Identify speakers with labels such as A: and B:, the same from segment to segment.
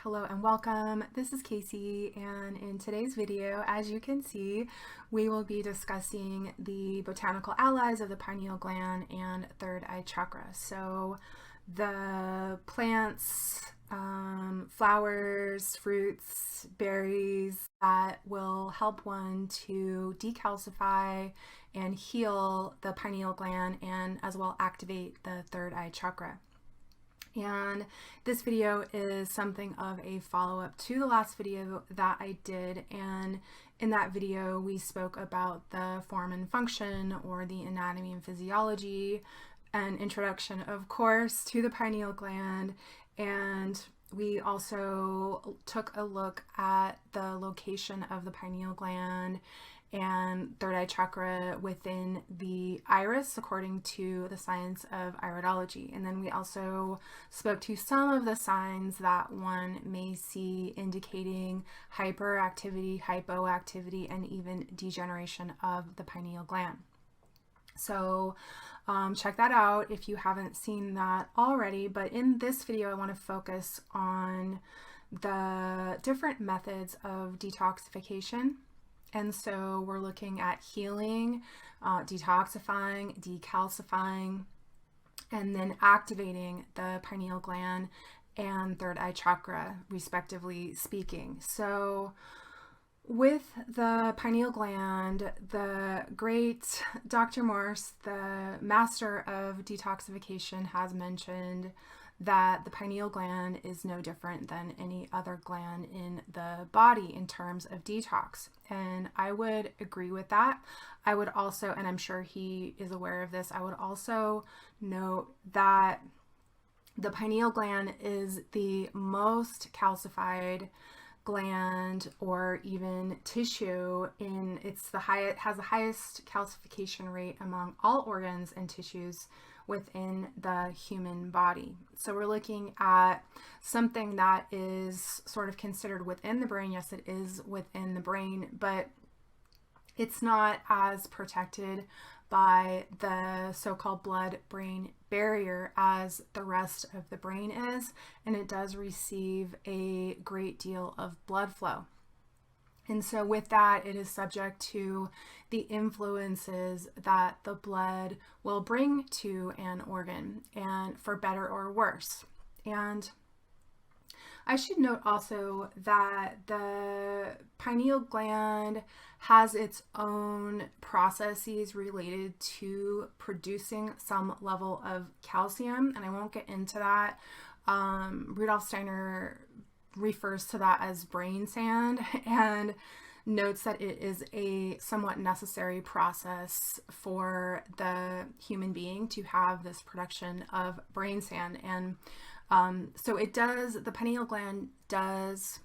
A: Hello and welcome. This is Casey, and in today's video, as you can see, we will be discussing the botanical allies of the pineal gland and third eye chakra. So the plants, flowers, fruits, berries that will help one to decalcify and heal the pineal gland and as well activate the third eye chakra. And this video is something of a follow-up to the last video that I did, and in that video we spoke about the form and function, or the anatomy and physiology, an introduction of course to the pineal gland, and we also took a look at the location of the pineal gland and third eye chakra within the iris according to the science of iridology. And then we also spoke to some of the signs that one may see indicating hyperactivity, hypoactivity, and even degeneration of the pineal gland. So check that out if you haven't seen that already. But in this video, I want to focus on the different methods of detoxification. And so we're looking at healing, detoxifying, decalcifying, and then activating the pineal gland and third eye chakra, respectively speaking. So with the pineal gland, the great Dr. Morse, the master of detoxification, has mentioned that the pineal gland is no different than any other gland in the body in terms of detox. And I would agree with that. I would also, and I'm sure he is aware of this, I would also note that the pineal gland is the most calcified gland or even tissue in has the highest calcification rate among all organs and tissues within the human body. So we're looking at something that is sort of considered within the brain. Yes, it is within the brain, but it's not as protected by the so-called blood-brain barrier as the rest of the brain is, and it does receive a great deal of blood flow. And so with that, it is subject to the influences that the blood will bring to an organ, and for better or worse. And I should note also that the pineal gland has its own processes related to producing some level of calcium, and I won't get into that. Rudolf Steiner refers to that as brain sand and notes that it is a somewhat necessary process for the human being to have this production of brain sand. And so the pineal gland does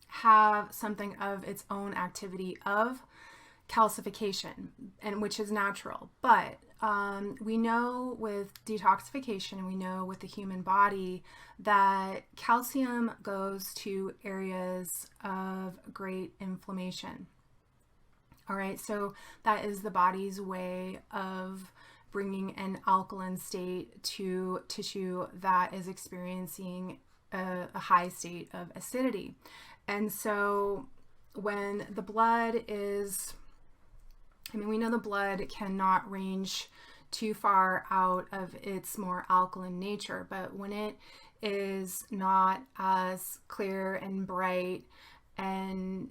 A: have something of its own activity of calcification, and which is natural. But we know with detoxification, we know with the human body, that calcium goes to areas of great inflammation. All right, so that is the body's way of bringing an alkaline state to tissue that is experiencing a high state of acidity. And so when the blood is, we know the blood cannot range too far out of its more alkaline nature, but when it is not as clear and bright and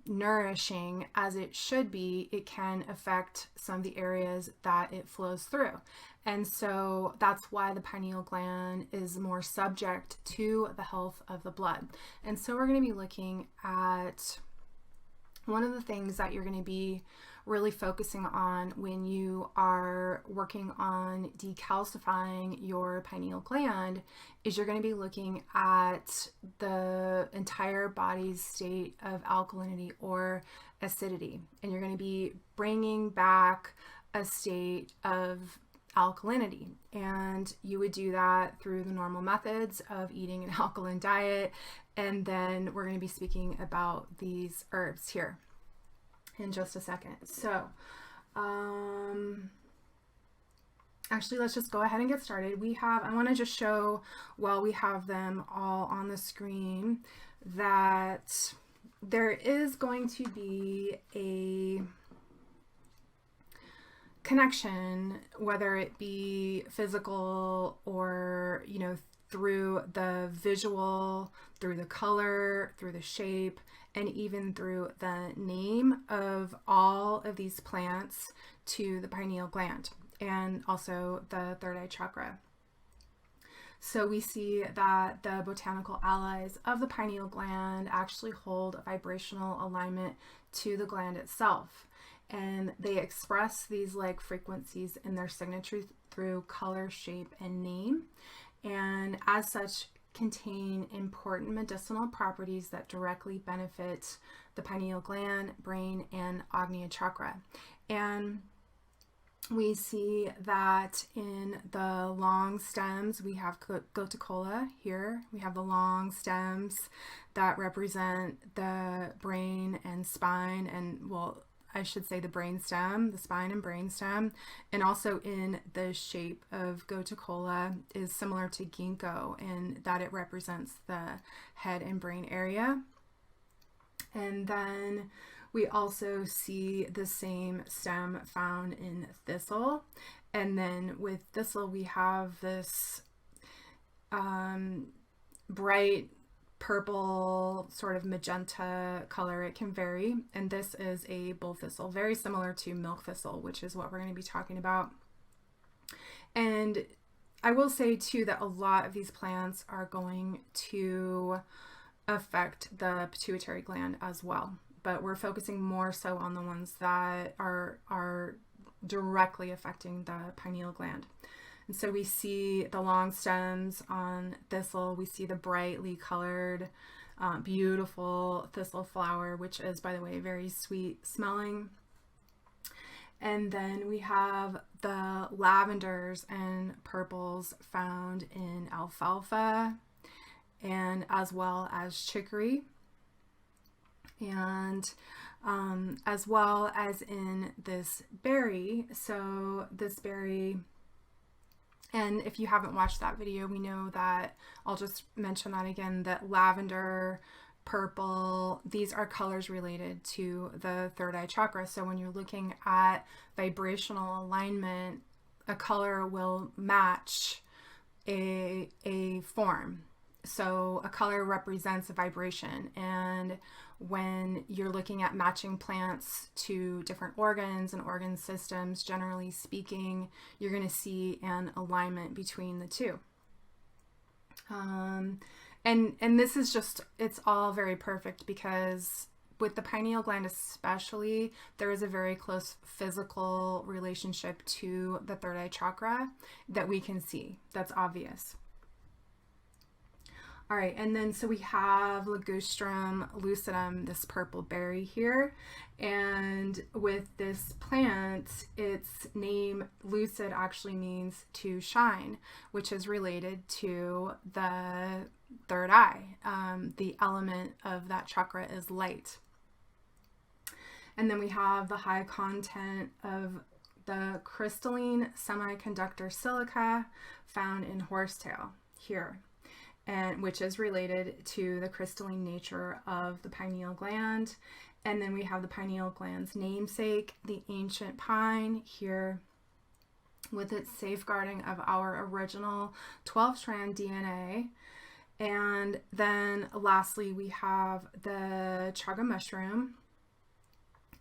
A: nourishing as it should be, it can affect some of the areas that it flows through. And so that's why the pineal gland is more subject to the health of the blood. And so we're going to be looking at one of the things that you're going to be really focusing on when you are working on decalcifying your pineal gland is you're going to be looking at the entire body's state of alkalinity or acidity. And you're going to be bringing back a state of alkalinity. And you would do that through the normal methods of eating an alkaline diet. And then we're going to be speaking about these herbs here in just a second. So Actually, let's just go ahead and get started. I want to just show, while we have them all on the screen, that there is going to be a connection, whether it be physical or, through the visual, through the color, through the shape, and even through the name of all of these plants to the pineal gland and also the third eye chakra. So we see that the botanical allies of the pineal gland actually hold a vibrational alignment to the gland itself. And they express these like frequencies in their signature through color, shape, and name. And as such, contain important medicinal properties that directly benefit the pineal gland, brain, and Agnya chakra. And we see that in the long stems, we have Goto Cola here. We have the long stems that represent the brain and spine, and well, I should say the brain stem, the spine and brain stem. And also in the shape of Goto Cola is similar to ginkgo in that it represents the head and brain area. And then we also see the same stem found in Thistle. And then with Thistle, we have this bright purple sort of magenta color. It can vary. And this is a bull thistle, very similar to milk thistle, which is what we're going to be talking about. And I will say too that a lot of these plants are going to affect the pituitary gland as well, but we're focusing more so on the ones that are directly affecting the pineal gland. And so we see the long stems on thistle. We see the brightly colored, beautiful thistle flower, which is, by the way, very sweet smelling. And then we have the lavenders and purples found in alfalfa, and as well as chicory, and as well as in this berry. So this berry, and if you haven't watched that video, we know that, I'll just mention that again, that lavender, purple, these are colors related to the third eye chakra. So when you're looking at vibrational alignment, a color will match a form. So a color represents a vibration, and when you're looking at matching plants to different organs and organ systems, generally speaking, you're going to see an alignment between the two. And this is just, it's all very perfect because with the pineal gland especially, there is a very close physical relationship to the third eye chakra that we can see. That's obvious. All right, and then so we have Ligustrum lucidum, this purple berry here. And with this plant, its name lucid actually means to shine, which is related to the third eye. The element of that chakra is light. And then we have the high content of the crystalline semiconductor silica found in horsetail here, and which is related to the crystalline nature of the pineal gland. And then we have the pineal gland's namesake, the ancient pine here, with its safeguarding of our original 12-strand DNA. And then lastly, we have the chaga mushroom.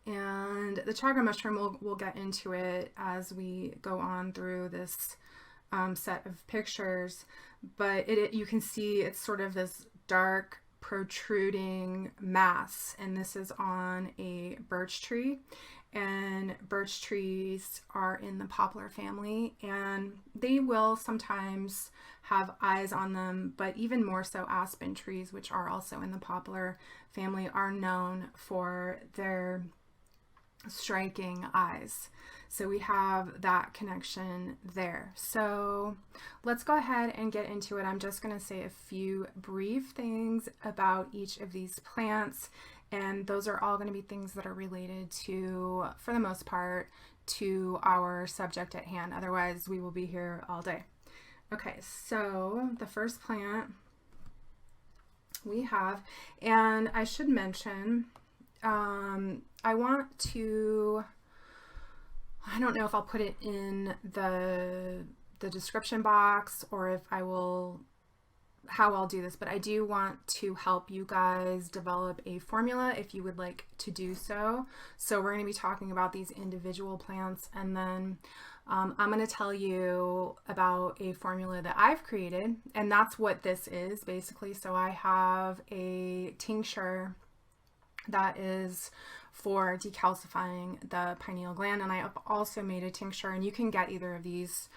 A: And the chaga mushroom, we'll get into it as we go on through this set of pictures. But you can see it's sort of this dark protruding mass, and this is on a birch tree, and birch trees are in the poplar family, and they will sometimes have eyes on them, but even more so aspen trees, which are also in the poplar family, are known for their striking eyes. So we have that connection there. So let's go ahead and get into it. I'm just going to say a few brief things about each of these plants, and those are all going to be things that are related to, for the most part, to our subject at hand. Otherwise, we will be here all day. Okay, so the first plant we have, and I should mention, I want to, I don't know if I'll put it in the description box or if I will, how I'll do this, but I do want to help you guys develop a formula if you would like to do so. So we're going to be talking about these individual plants, and then I'm going to tell you about a formula that I've created, and that's what this is basically. So I have a tincture that is for decalcifying the pineal gland, and I have also made a tincture, and you can get either of these.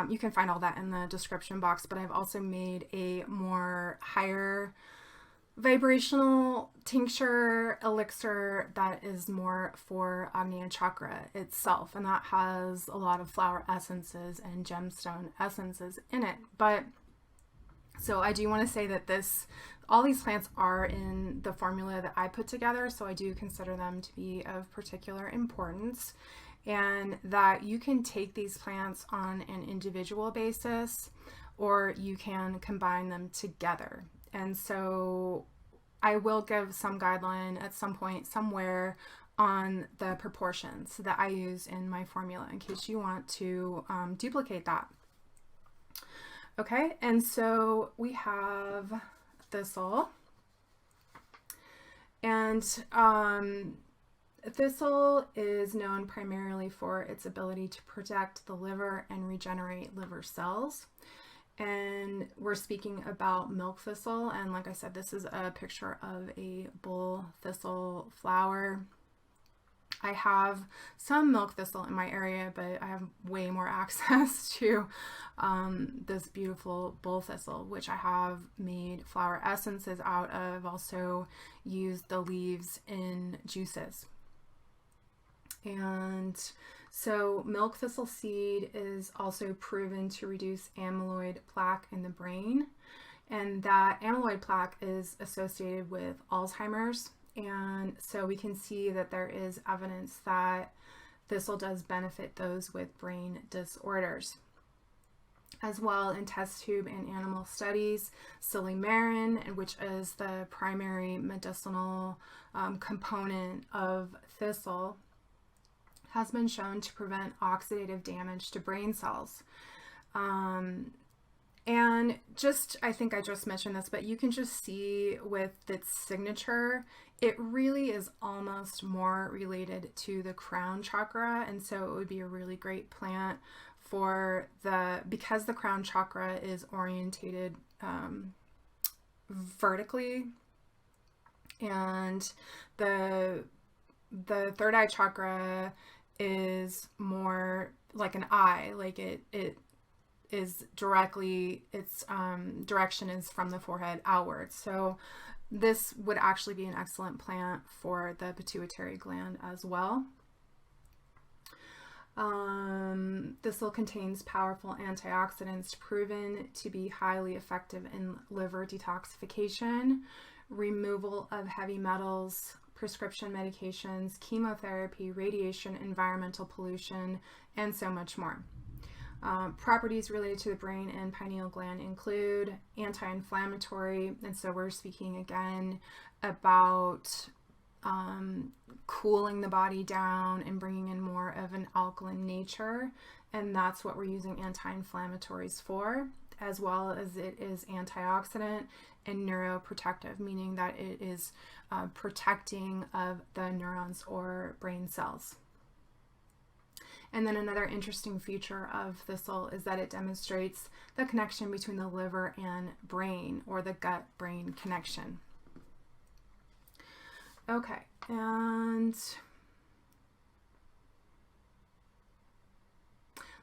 A: You can find all that in the description box, but I've also made a more higher vibrational tincture elixir that is more for Agnya Chakra itself, and that has a lot of flower essences and gemstone essences in it. But so I do want to say that all these plants are in the formula that I put together, so I do consider them to be of particular importance, and that you can take these plants on an individual basis or you can combine them together. And so I will give some guideline at some point somewhere on the proportions that I use in my formula in case you want to duplicate that. Okay, and so we have thistle, and thistle is known primarily for its ability to protect the liver and regenerate liver cells. And we're speaking about milk thistle, and like I said, this is a picture of a bull thistle flower. I have some milk thistle in my area, but I have way more access to this beautiful bull thistle, which I have made flower essences out of, also used the leaves in juices. And so milk thistle seed is also proven to reduce amyloid plaque in the brain, and that amyloid plaque is associated with Alzheimer's. And so we can see that there is evidence that thistle does benefit those with brain disorders. As well, in test tube and animal studies, silymarin, which is the primary medicinal component of thistle, has been shown to prevent oxidative damage to brain cells. And just, I think I just mentioned this, but you can just see with its signature, it really is almost more related to the crown chakra. And so it would be a really great plant for because the crown chakra is orientated vertically, and the third eye chakra is more like an eye, like it is directly, its direction is from the forehead outwards. So this would actually be an excellent plant for the pituitary gland as well. Thistle contains powerful antioxidants proven to be highly effective in liver detoxification, removal of heavy metals, prescription medications, chemotherapy, radiation, environmental pollution, and so much more. Properties related to the brain and pineal gland include anti-inflammatory, and so we're speaking again about cooling the body down and bringing in more of an alkaline nature, and that's what we're using anti-inflammatories for, as well as it is antioxidant and neuroprotective, meaning that it is protecting of the neurons or brain cells. And then another interesting feature of thistle is that it demonstrates the connection between the liver and brain, or the gut-brain connection. Okay, and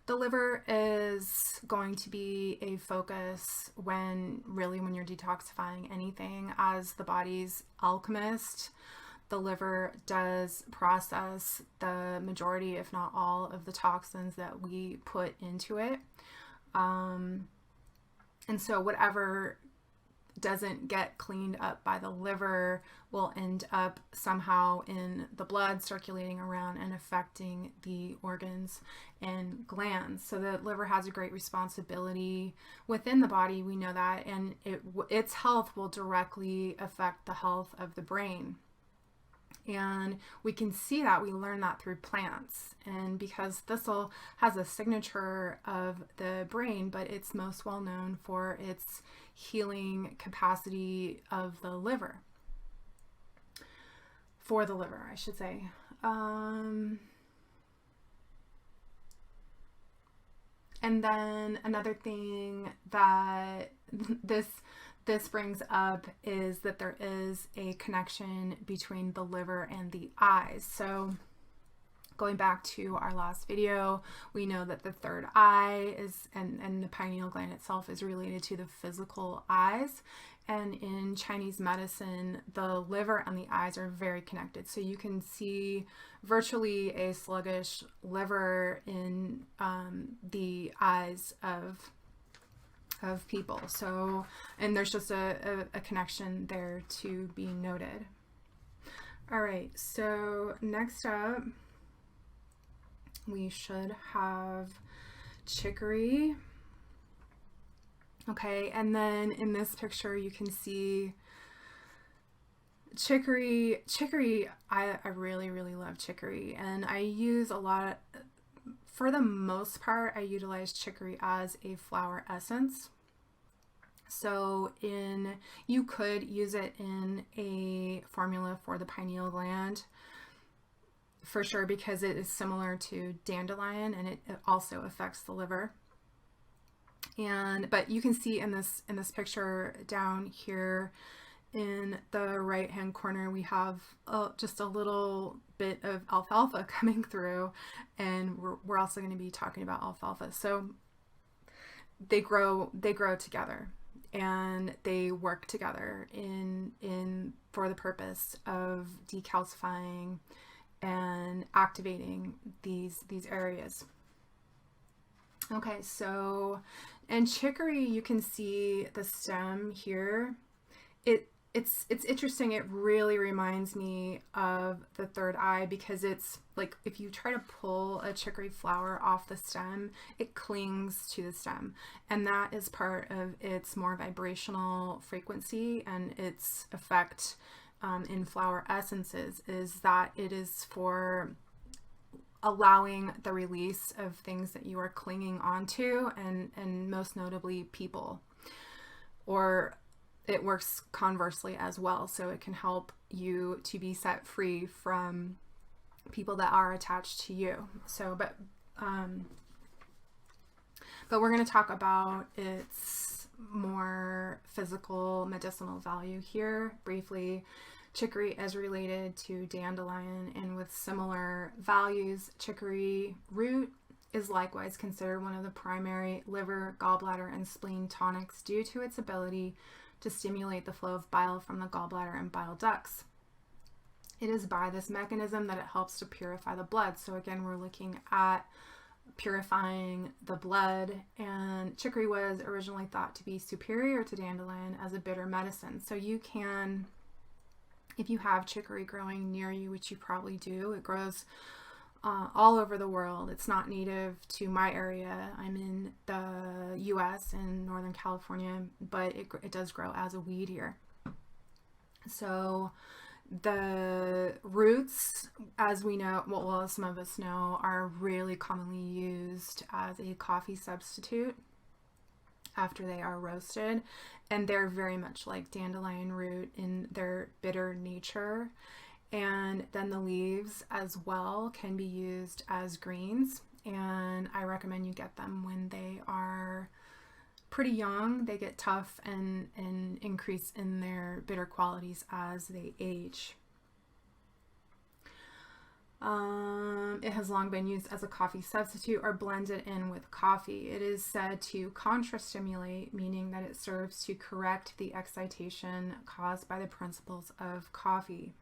A: the liver is going to be a focus when you're detoxifying anything. As the body's alchemist, the liver does process the majority, if not all, of the toxins that we put into it. And so whatever doesn't get cleaned up by the liver will end up somehow in the blood circulating around and affecting the organs and glands. So the liver has a great responsibility within the body, we know that, and its health will directly affect the health of the brain. And we can see that, we learn that through plants. And because Thistle has a signature of the brain, but it's most well known for its healing capacity of the liver. For the liver, I should say. And then another thing that this brings up is that there is a connection between the liver and the eyes. So going back to our last video, we know that the third eye is, and the pineal gland itself is related to the physical eyes. And in Chinese medicine, the liver and the eyes are very connected. So you can see virtually a sluggish liver in the eyes of people. So, and there's just a connection there to be noted. All right, so next up, we should have chicory. Okay, and then in this picture, you can see chicory. I really, really love chicory, and I use a lot. For the most part, I utilize chicory as a flower essence. So you could use it in a formula for the pineal gland for sure, because it is similar to dandelion and it also affects the liver. But you can see in this picture down here in the right hand corner, we have just a little bit of alfalfa coming through, and we're also going to be talking about alfalfa. So they grow together, and they work together for the purpose of decalcifying and activating these areas. Okay, so in chicory, you can see the stem here. It's interesting. It really reminds me of the third eye, because it's like if you try to pull a chicory flower off the stem, it clings to the stem, and that is part of its more vibrational frequency and its effect in flower essences, is that it is for allowing the release of things that you are clinging onto, and most notably people. Or it works conversely as well, so it can help you to be set free from people that are attached to you. So but we're going to talk about its more physical medicinal value here briefly. Chicory is related to dandelion, and with similar values, chicory root is likewise considered one of the primary liver, gallbladder, and spleen tonics due to its ability to stimulate the flow of bile from the gallbladder and bile ducts. It is by this mechanism that it helps to purify the blood. So again, we're looking at purifying the blood, and chicory was originally thought to be superior to dandelion as a bitter medicine. So you can, if you have chicory growing near you, which you probably do, it grows all over the world. It's not native to my area. I'm in the US in Northern California, but it does grow as a weed here. So the roots, as we know, well, some of us know, are really commonly used as a coffee substitute after they are roasted, and they're very much like dandelion root in their bitter nature. And then the leaves as well can be used as greens, and I recommend you get them when they are pretty young. They get tough and increase in their bitter qualities as they age. It has long been used as a coffee substitute or blended in with coffee. It is said to contrastimulate, meaning that it serves to correct the excitation caused by the principles of coffee.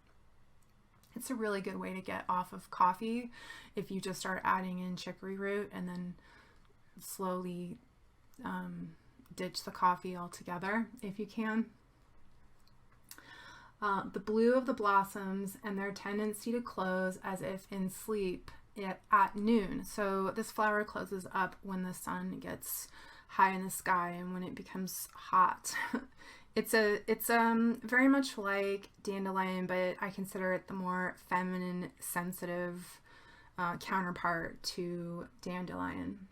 A: It's a really good way to get off of coffee if you just start adding in chicory root and then slowly ditch the coffee altogether if you can. The blue of the blossoms and their tendency to close as if in sleep at noon. So this flower closes up when the sun gets high in the sky and when it becomes hot. It's very much like dandelion, but I consider it the more feminine, sensitive counterpart to dandelion.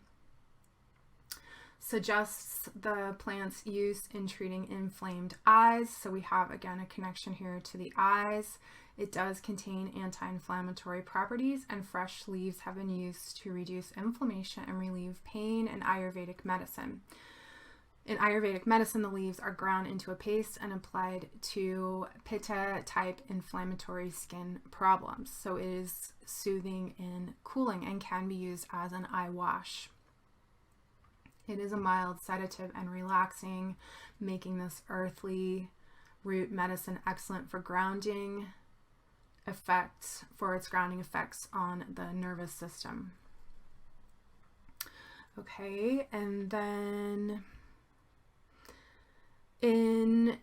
A: Suggests the plant's use in treating inflamed eyes. So we have again a connection here to the eyes. It does contain anti-inflammatory properties, and fresh leaves have been used to reduce inflammation and relieve pain in Ayurvedic medicine. In Ayurvedic medicine, the leaves are ground into a paste and applied to Pitta-type inflammatory skin problems. So it is soothing and cooling and can be used as an eye wash. It is a mild sedative and relaxing, making this earthly root medicine excellent for grounding effects, for its grounding effects on the nervous system. Okay, and then in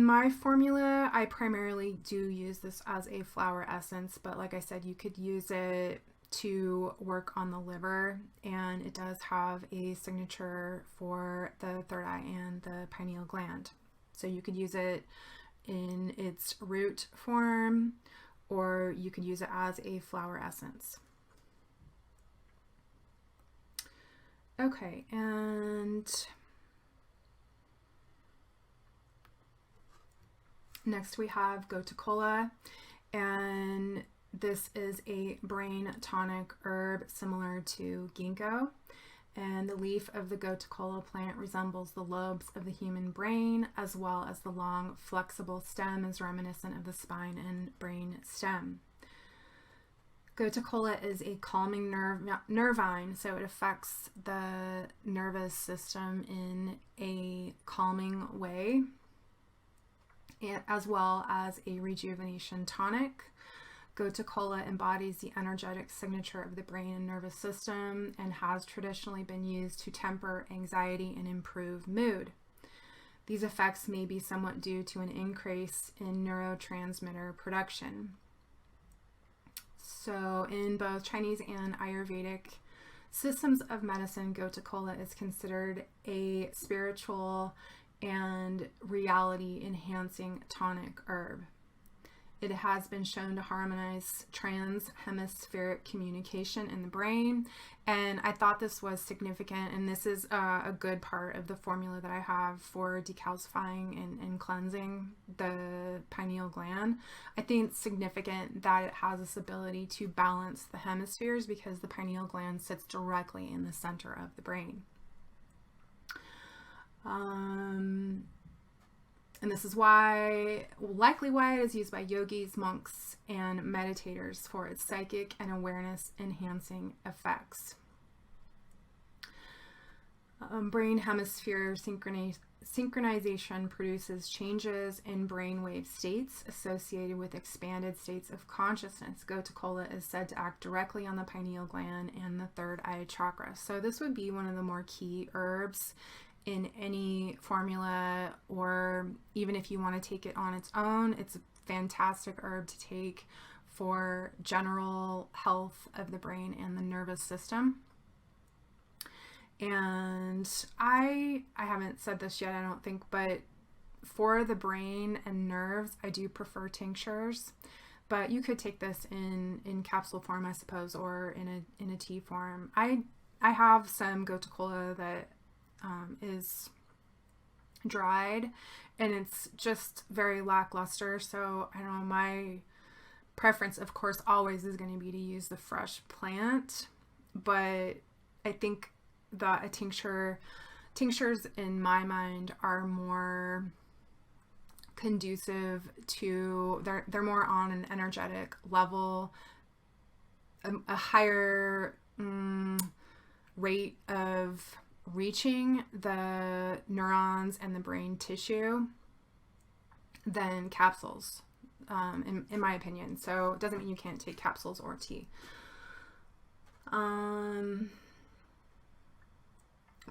A: my formula, I primarily do use this as a flower essence, but like I said, you could use it to work on the liver, and it does have a signature for the third eye and the pineal gland. So you could use it in its root form, or you could use it as a flower essence. Okay, and next we have Goto Cola, and this is a brain tonic herb similar to ginkgo, and the leaf of the Goto Cola plant resembles the lobes of the human brain, as well as the long flexible stem is reminiscent of the spine and brain stem. Goto Cola is a calming nervine, so it affects the nervous system in a calming way, as well as a rejuvenation tonic. Goto Cola embodies the energetic signature of the brain and nervous system and has traditionally been used to temper anxiety and improve mood. These effects may be somewhat due to an increase in neurotransmitter production. So in both Chinese and Ayurvedic systems of medicine, Goto Cola is considered a spiritual and reality enhancing tonic herb. It has been shown to harmonize trans-hemispheric communication in the brain, and I thought this was significant, and this is a good part of the formula that I have for decalcifying and cleansing the pineal gland. I think it's significant that it has this ability to balance the hemispheres because the pineal gland sits directly in the center of the brain. And this is likely why it is used by yogis, monks, and meditators for its psychic and awareness enhancing effects. Brain hemisphere synchronization produces changes in brainwave states associated with expanded states of consciousness. Goto Cola is said to act directly on the pineal gland and the third eye chakra. So this would be one of the more key herbs in any formula, or even if you want to take it on its own. It's a fantastic herb to take for general health of the brain and the nervous system. And I haven't said this yet, I don't think, but for the brain and nerves, I do prefer tinctures, but you could take this in capsule form, I suppose, or in a tea form. I have some Goto Cola that is dried, and it's just very lackluster. So I don't know, my preference of course always is going to be to use the fresh plant, but I think that tinctures in my mind are more conducive to, they're more on an energetic level, a higher rate of reaching the neurons and the brain tissue than capsules, in my opinion. So it doesn't mean you can't take capsules or tea.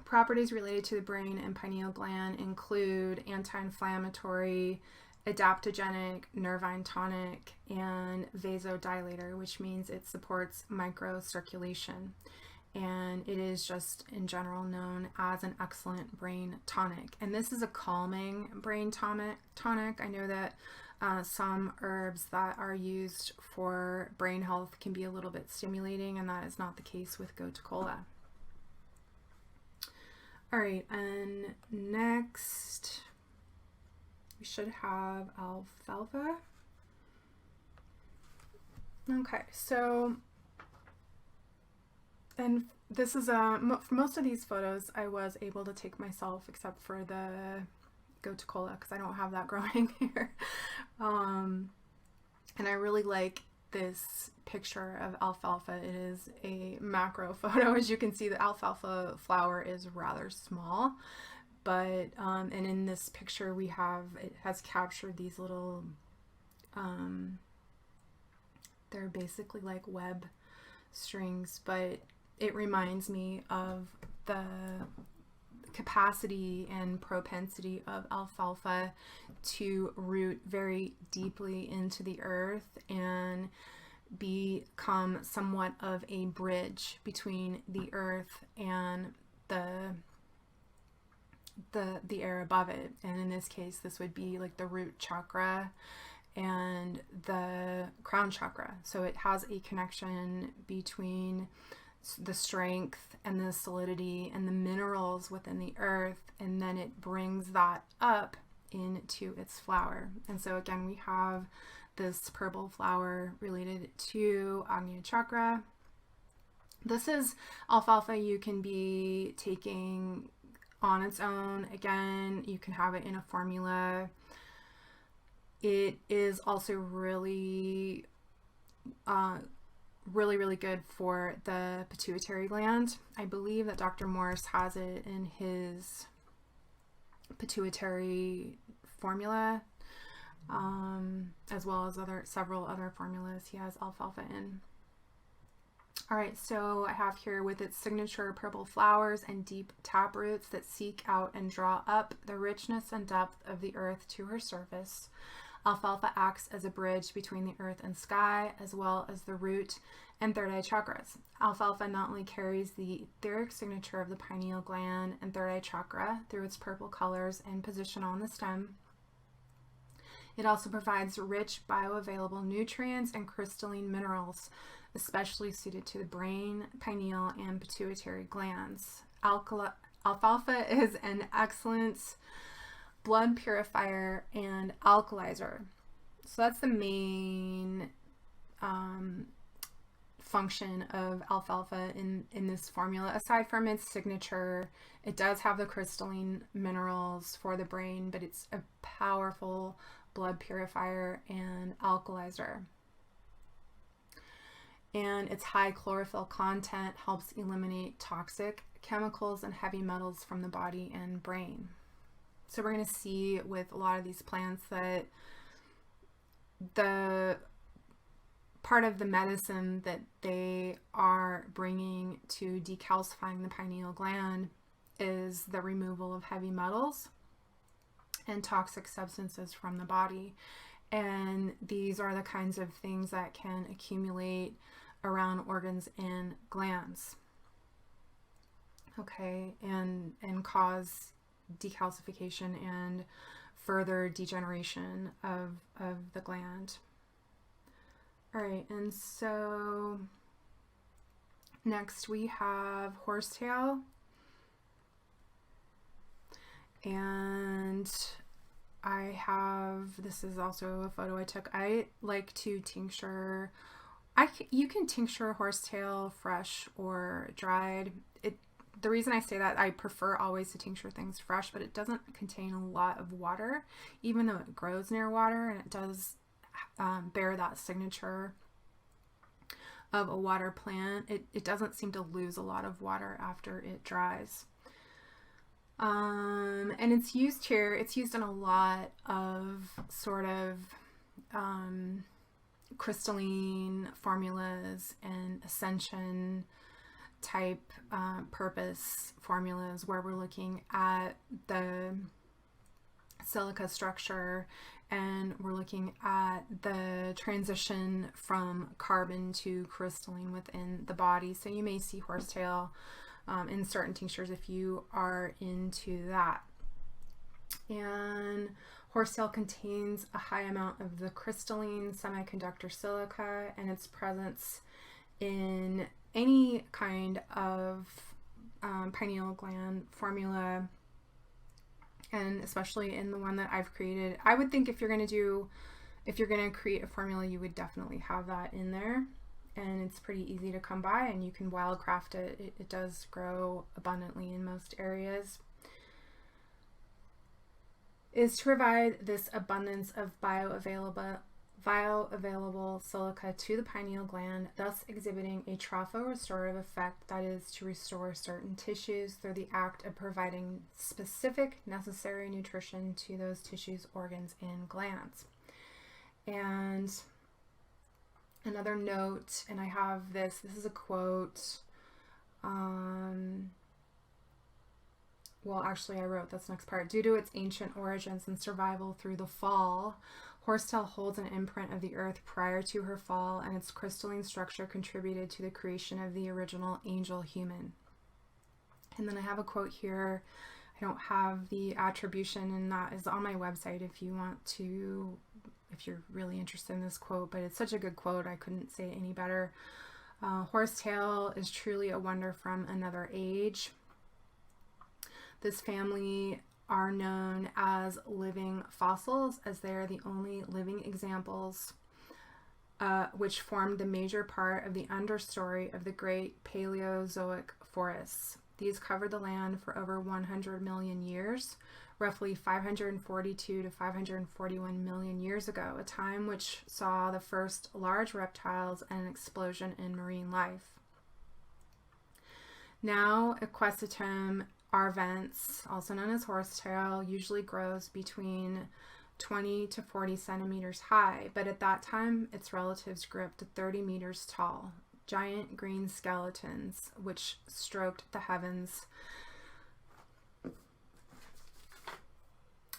A: Properties related to the brain and pineal gland include anti-inflammatory adaptogenic, nervine tonic, and vasodilator, which means it supports microcirculation. And it is just in general known as an excellent brain tonic. And this is a calming brain tonic. I know that some herbs that are used for brain health can be a little bit stimulating, and that is not the case with Goto Cola. All right, and next we should have alfalfa. Okay, so, and this is for most of these photos I was able to take myself, except for the Goto Cola, because I don't have that growing here. And I really like this picture of alfalfa. It is a macro photo. As you can see, the alfalfa flower is rather small, but and in this picture it has captured these little they're basically like web strings, but it reminds me of the capacity and propensity of alfalfa to root very deeply into the earth and become somewhat of a bridge between the earth and the air above it. And in this case, this would be like the root chakra and the crown chakra. So it has a connection between the strength and the solidity and the minerals within the earth, and then it brings that up into its flower. And so again, we have this purple flower related to Agnya chakra. This is alfalfa you can be taking on its own. Again, you can have it in a formula. It is also really really good for the pituitary gland. I believe that Dr. Morse has it in his pituitary formula, as well as several other formulas he has alfalfa in. All right, so I have here, with its signature purple flowers and deep tap roots that seek out and draw up the richness and depth of the earth to her surface, alfalfa acts as a bridge between the earth and sky, as well as the root and third eye chakras. Alfalfa not only carries the etheric signature of the pineal gland and third eye chakra through its purple colors and position on the stem, it also provides rich bioavailable nutrients and crystalline minerals, especially suited to the brain, pineal, and pituitary glands. Alfalfa is an excellent blood purifier and alkalizer. So that's the main function of alfalfa in this formula. Aside from its signature, it does have the crystalline minerals for the brain, but it's a powerful blood purifier and alkalizer. And its high chlorophyll content helps eliminate toxic chemicals and heavy metals from the body and brain. So we're going to see with a lot of these plants that the part of the medicine that they are bringing to decalcifying the pineal gland is the removal of heavy metals and toxic substances from the body. And these are the kinds of things that can accumulate around organs and glands, okay, and cause decalcification and further degeneration of the gland. All right, and so next we have horsetail, and this is also a photo I took. I like to tincture. You can tincture horsetail fresh or dried. The reason I say that, I prefer always to tincture things fresh, but it doesn't contain a lot of water, even though it grows near water, and it does bear that signature of a water plant. It doesn't seem to lose a lot of water after it dries. And it's used here, it's used in a lot of sort of crystalline formulas and ascension type purpose formulas, where we're looking at the silica structure, and we're looking at the transition from carbon to crystalline within the body. So you may see horsetail in certain tinctures if you are into that. And horsetail contains a high amount of the crystalline semiconductor silica, and its presence in any kind of pineal gland formula, and especially in the one that I've created. I would think if you're going to create a formula, you would definitely have that in there, and it's pretty easy to come by, and you can wildcraft it. It does grow abundantly in most areas. Is to provide this abundance of bioavailable silica to the pineal gland, thus exhibiting a tropho-restorative effect, that is, to restore certain tissues through the act of providing specific necessary nutrition to those tissues, organs, and glands. And another note, and I have this is a quote, well, actually, I wrote this next part. Due to its ancient origins and survival through the fall, horsetail holds an imprint of the earth prior to her fall, and its crystalline structure contributed to the creation of the original angel human. And then I have a quote here. I don't have the attribution, and that is on my website if you want to, if you're really interested in this quote, but it's such a good quote, I couldn't say it any better. Horsetail is truly a wonder from another age. This family are known as living fossils, as they are the only living examples which formed the major part of the understory of the great Paleozoic forests. These covered the land for over 100 million years, roughly 542 to 541 million years ago, a time which saw the first large reptiles and an explosion in marine life. Now, Equisetum arvens, also known as horsetail, usually grows between 20 to 40 centimeters high, but at that time its relatives grew up to 30 meters tall, giant green skeletons which stroked the heavens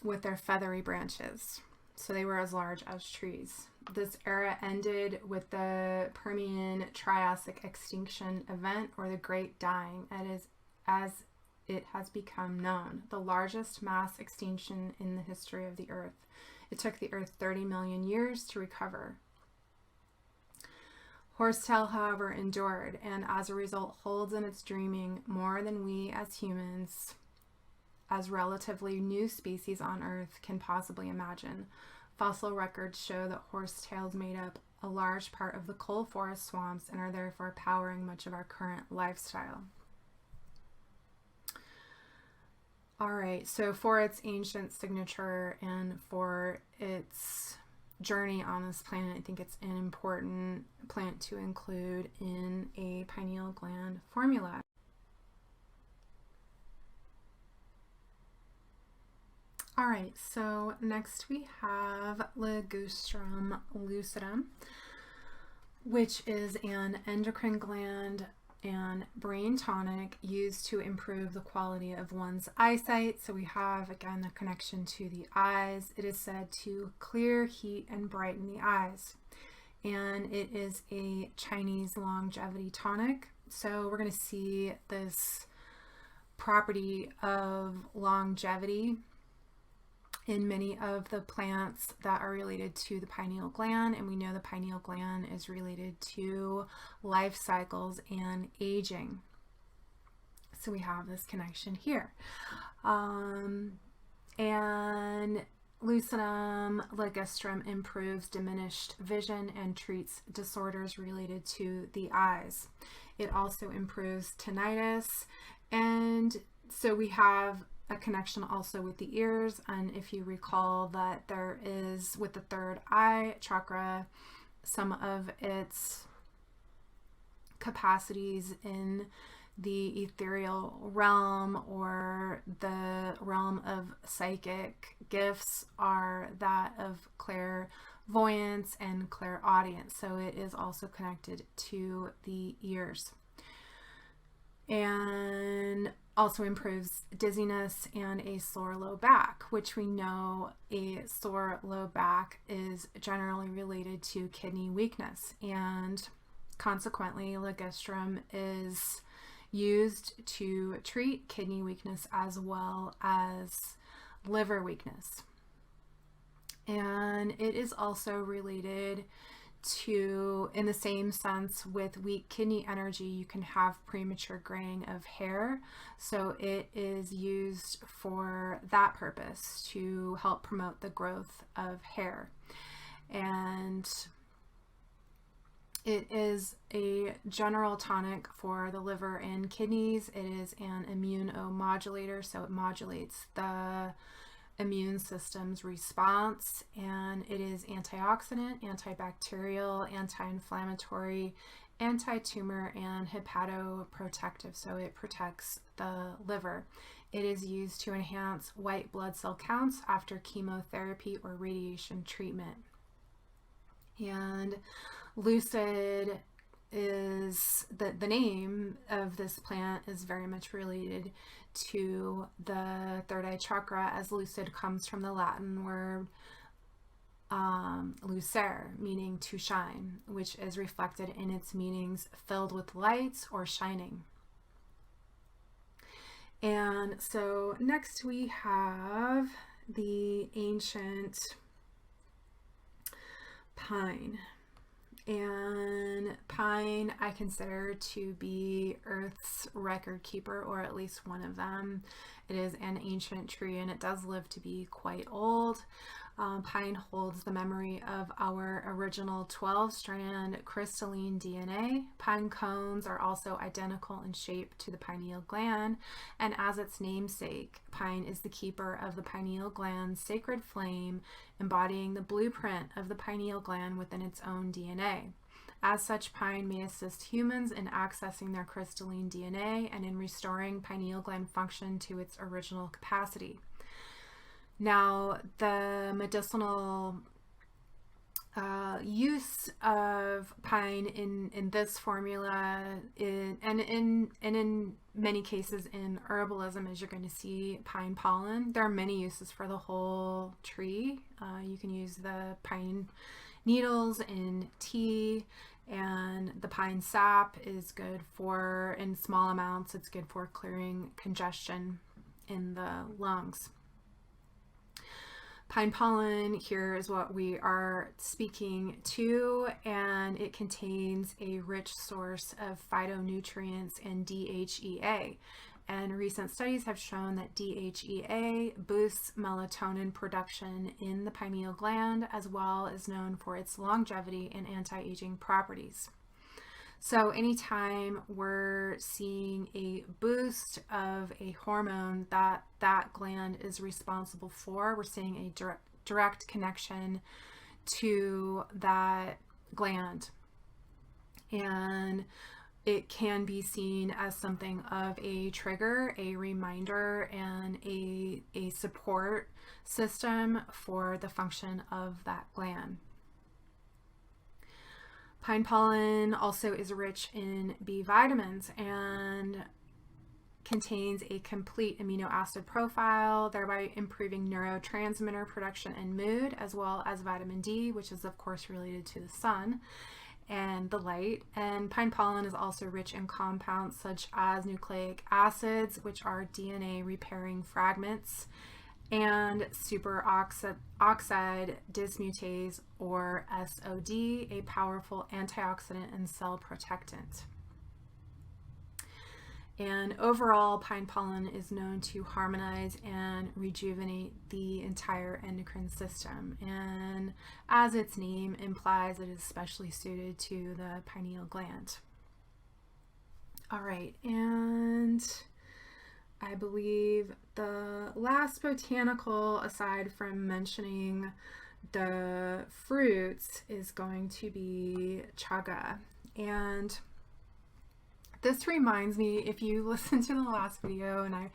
A: with their feathery branches. So they were as large as trees. This era ended with the Permian Triassic extinction event, or the Great Dying, as it has become known, the largest mass extinction in the history of the Earth. It took the Earth 30 million years to recover. Horsetail, however, endured, and as a result holds in its dreaming more than we as humans, as relatively new species on Earth, can possibly imagine. Fossil records show that horsetails made up a large part of the coal forest swamps and are therefore powering much of our current lifestyle. All right, so for its ancient signature and for its journey on this planet, I think it's an important plant to include in a pineal gland formula. All right, so next we have Ligustrum lucidum, which is an endocrine gland and brain tonic used to improve the quality of one's eyesight. So we have, again, the connection to the eyes. It is said to clear, heat, and brighten the eyes. And it is a Chinese longevity tonic. So we're going to see this property of longevity in many of the plants that are related to the pineal gland, and we know the pineal gland is related to life cycles and aging. So we have this connection here. And Lucidum ligustrum improves diminished vision and treats disorders related to the eyes. It also improves tinnitus, and so we have a connection also with the ears. And if you recall that there is, with the third eye chakra, some of its capacities in the ethereal realm or the realm of psychic gifts are that of clairvoyance and clairaudience. So it is also connected to the ears. And also improves dizziness and a sore low back, which we know a sore low back is generally related to kidney weakness. And consequently, Ligustrum is used to treat kidney weakness as well as liver weakness. And it is also related to, in the same sense, with weak kidney energy, you can have premature graying of hair. So it is used for that purpose, to help promote the growth of hair. And it is a general tonic for the liver and kidneys. It is an immunomodulator, so it modulates the immune system's response, and it is antioxidant, antibacterial, anti-inflammatory, anti-tumor, and hepatoprotective, so it protects the liver. It is used to enhance white blood cell counts after chemotherapy or radiation treatment. And Lucid is the name of this plant is very much related to the third eye chakra, as lucid comes from the Latin word lucere, meaning to shine, which is reflected in its meanings filled with light or shining. And so next we have the ancient pine. And pine I consider to be Earth's record keeper, or at least one of them. It is an ancient tree and it does live to be quite old. Pine holds the memory of our original 12-strand crystalline DNA. Pine cones are also identical in shape to the pineal gland, and as its namesake, pine is the keeper of the pineal gland's sacred flame, embodying the blueprint of the pineal gland within its own DNA. As such, pine may assist humans in accessing their crystalline DNA and in restoring pineal gland function to its original capacity. Now, the medicinal use of pine in this formula and in many cases in herbalism, as you're going to see pine pollen. There are many uses for the whole tree. You can use the pine needles in tea, and the pine sap is good for, in small amounts, it's good for clearing congestion in the lungs. Pine pollen here is what we are speaking to, and it contains a rich source of phytonutrients and DHEA. And recent studies have shown that DHEA boosts melatonin production in the pineal gland, as well as known for its longevity and anti-aging properties. So anytime we're seeing a boost of a hormone that gland is responsible for, we're seeing a direct connection to that gland. And it can be seen as something of a trigger, a reminder, and a support system for the function of that gland. Pine pollen also is rich in B vitamins and contains a complete amino acid profile, thereby improving neurotransmitter production and mood, as well as vitamin D, which is of course related to the sun and the light. And pine pollen is also rich in compounds such as nucleic acids, which are DNA repairing fragments, and superoxide dismutase, or SOD, a powerful antioxidant and cell protectant. And overall, pine pollen is known to harmonize and rejuvenate the entire endocrine system. And as its name implies, it is especially suited to the pineal gland. All right, and I believe the last botanical, aside from mentioning the fruits, is going to be chaga. And this reminds me, if you listened to the last video and I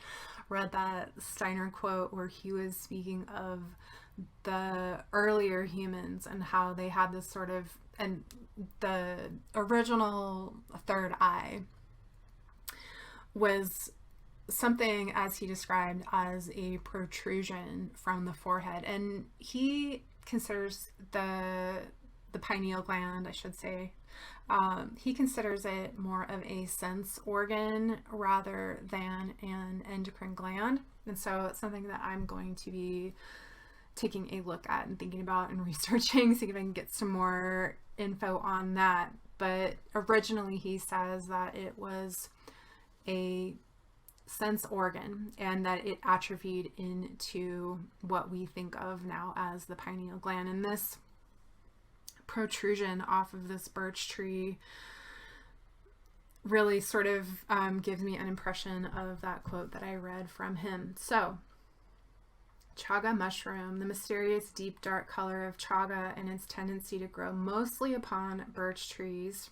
A: read that Steiner quote where he was speaking of the earlier humans and how they had this sort of, and the original third eye was something, as he described, as a protrusion from the forehead. And he considers the pineal gland, I should say, he considers it more of a sense organ rather than an endocrine gland. And so it's something that I'm going to be taking a look at and thinking about and researching, see if I can get some more info on that. But originally he says that it was a sense organ and that it atrophied into what we think of now as the pineal gland. And this protrusion off of this birch tree really sort of gives me an impression of that quote that I read from him. So, chaga mushroom, the mysterious deep dark color of chaga and its tendency to grow mostly upon birch trees,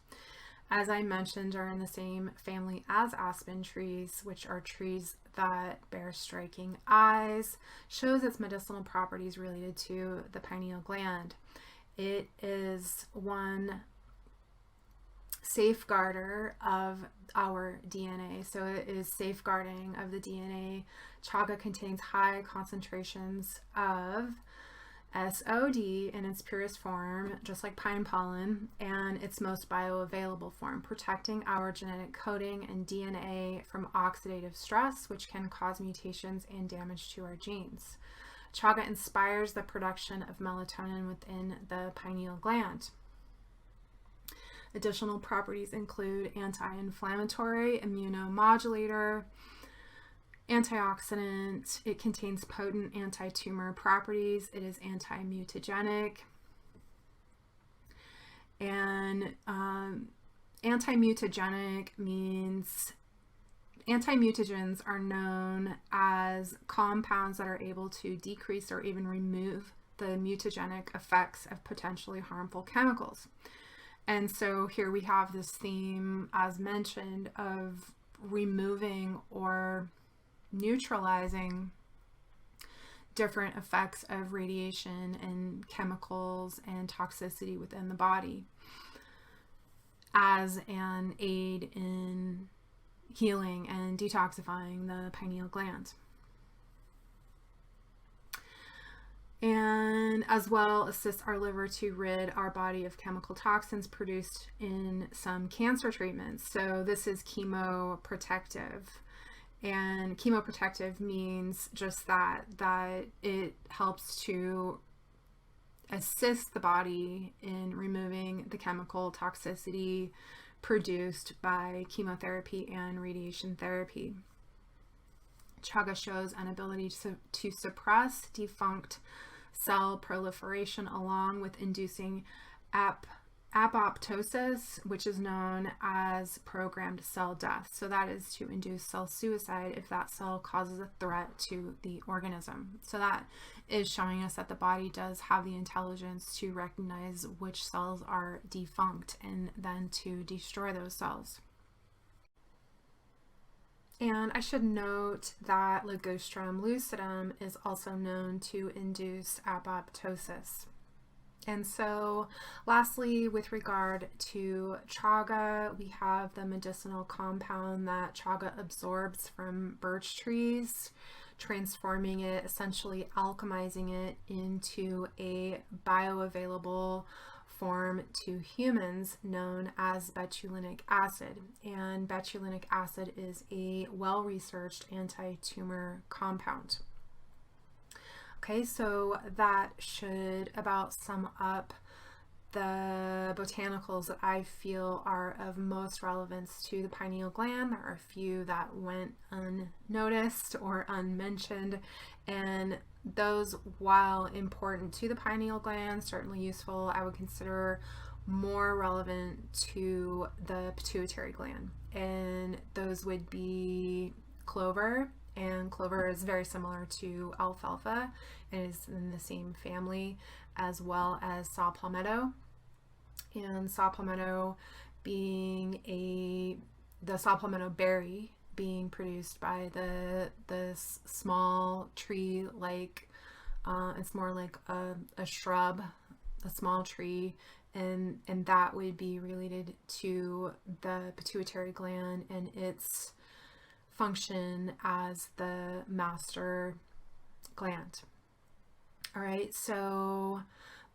A: as I mentioned, are in the same family as aspen trees, which are trees that bear striking eyes, shows its medicinal properties related to the pineal gland. It is one safeguarder of our DNA. So it is safeguarding of the DNA. Chaga contains high concentrations of SOD in its purest form, just like pine pollen, and its most bioavailable form, protecting our genetic coding and DNA from oxidative stress, which can cause mutations and damage to our genes. Chaga inspires the production of melatonin within the pineal gland. Additional properties include anti-inflammatory, immunomodulator, antioxidant. It contains potent anti-tumor properties. It is anti-mutagenic. And anti-mutagenic means anti-mutagens are known as compounds that are able to decrease or even remove the mutagenic effects of potentially harmful chemicals. And so here we have this theme, as mentioned, of removing or neutralizing different effects of radiation and chemicals and toxicity within the body as an aid in healing and detoxifying the pineal gland. And as well assists our liver to rid our body of chemical toxins produced in some cancer treatments. So this is chemoprotective. And chemoprotective means just that it helps to assist the body in removing the chemical toxicity produced by chemotherapy and radiation therapy. Chaga shows an ability to suppress defunct cell proliferation along with inducing apoptosis, which is known as programmed cell death. So that is to induce cell suicide if that cell causes a threat to the organism. So that is showing us that the body does have the intelligence to recognize which cells are defunct and then to destroy those cells. And I should note that Ligustrum lucidum is also known to induce apoptosis. And so lastly, with regard to chaga, we have the medicinal compound that chaga absorbs from birch trees, transforming it, essentially alchemizing it into a bioavailable form to humans known as betulinic acid. And betulinic acid is a well-researched anti-tumor compound. Okay, so that should about sum up the botanicals that I feel are of most relevance to the pineal gland. There are a few that went unnoticed or unmentioned, and those, while important to the pineal gland, certainly useful, I would consider more relevant to the pituitary gland. And those would be clover, and clover is very similar to alfalfa and is in the same family, as well as saw palmetto. And saw palmetto being the saw palmetto berry being produced by this small tree, like it's more like a shrub, a small tree, and that would be related to the pituitary gland and its function as the master gland. All right, so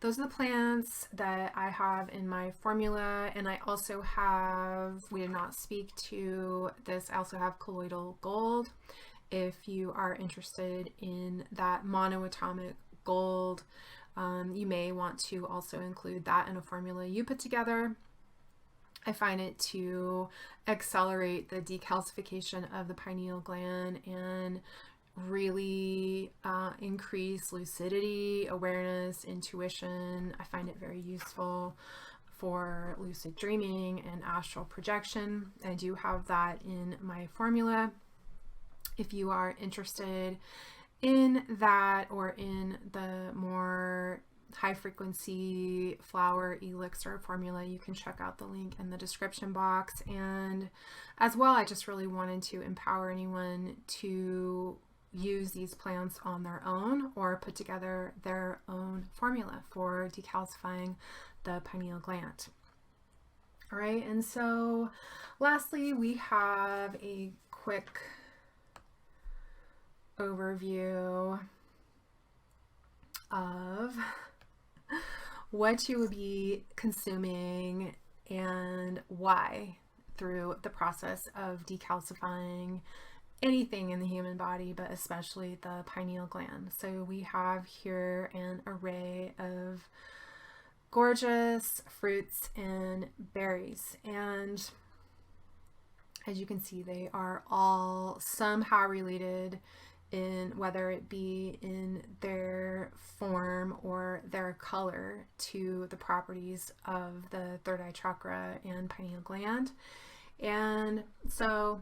A: those are the plants that I have in my formula, and I also have, we did not speak to this, I also have colloidal gold. If you are interested in that monoatomic gold, you may want to also include that in a formula you put together. I find it to accelerate the decalcification of the pineal gland and really increase lucidity, awareness, intuition. I find it very useful for lucid dreaming and astral projection. I do have that in my formula. If you are interested in that or in the more high frequency flower elixir formula, you can check out the link in the description box. And as well, I just really wanted to empower anyone to use these plants on their own or put together their own formula for decalcifying the pineal gland. All right, and so lastly, we have a quick overview of what you would be consuming and why through the process of decalcifying anything in the human body, but especially the pineal gland. So we have here an array of gorgeous fruits and berries, and as you can see, they are all somehow related in whether it be in their form or their color to the properties of the third eye chakra and pineal gland. And so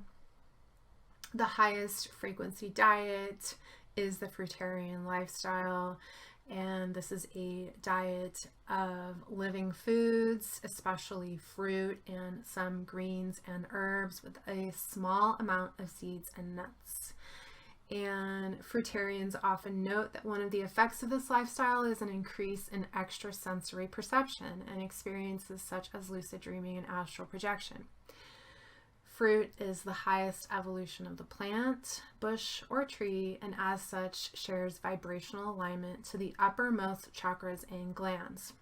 A: the highest frequency diet is the fruitarian lifestyle, and this is a diet of living foods, especially fruit and some greens and herbs, with a small amount of seeds and nuts. And fruitarians often note that one of the effects of this lifestyle is an increase in extrasensory perception and experiences such as lucid dreaming and astral projection. Fruit is the highest evolution of the plant, bush, or tree, and as such shares vibrational alignment to the uppermost chakras and glands,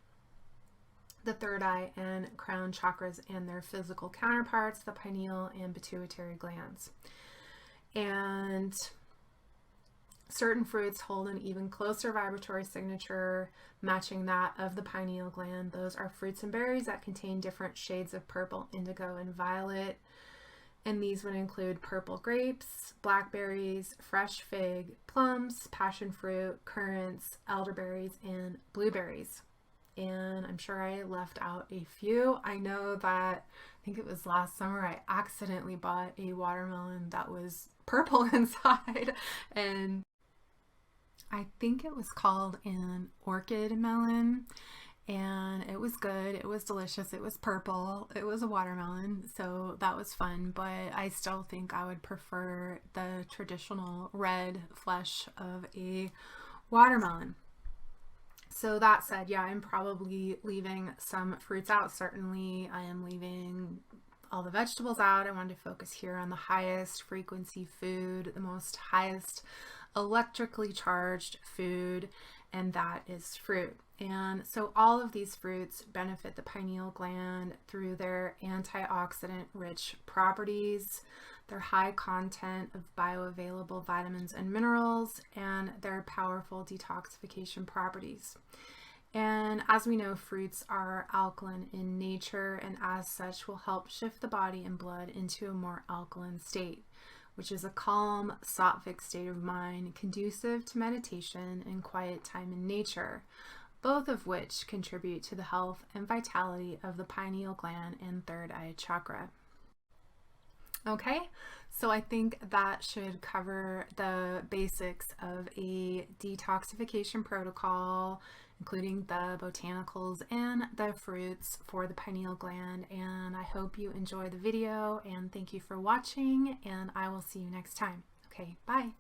A: the third eye and crown chakras, and their physical counterparts, the pineal and pituitary glands. And certain fruits hold an even closer vibratory signature matching that of the pineal gland. Those are fruits and berries that contain different shades of purple, indigo, and violet. And these would include purple grapes, blackberries, fresh fig, plums, passion fruit, currants, elderberries, and blueberries. And I'm sure I left out a few. I know that, I think it was last summer, I accidentally bought a watermelon that was purple inside, and I think it was called an orchid melon, and it was good. It was delicious. It was purple. It was a watermelon, so that was fun, but I still think I would prefer the traditional red flesh of a watermelon. So that said, yeah, I'm probably leaving some fruits out. Certainly I am leaving all the vegetables out. I wanted to focus here on the highest frequency food, the most highest electrically charged food, and that is fruit. And so all of these fruits benefit the pineal gland through their antioxidant rich properties, their high content of bioavailable vitamins and minerals, and their powerful detoxification properties. And as we know, fruits are alkaline in nature, and as such will help shift the body and blood into a more alkaline state, which is a calm, sattvic state of mind conducive to meditation and quiet time in nature, both of which contribute to the health and vitality of the pineal gland and third eye chakra. Okay, so I think that should cover the basics of a detoxification protocol, including the botanicals and the fruits for the pineal gland. And I hope you enjoy the video, and thank you for watching, and I will see you next time. Okay, bye.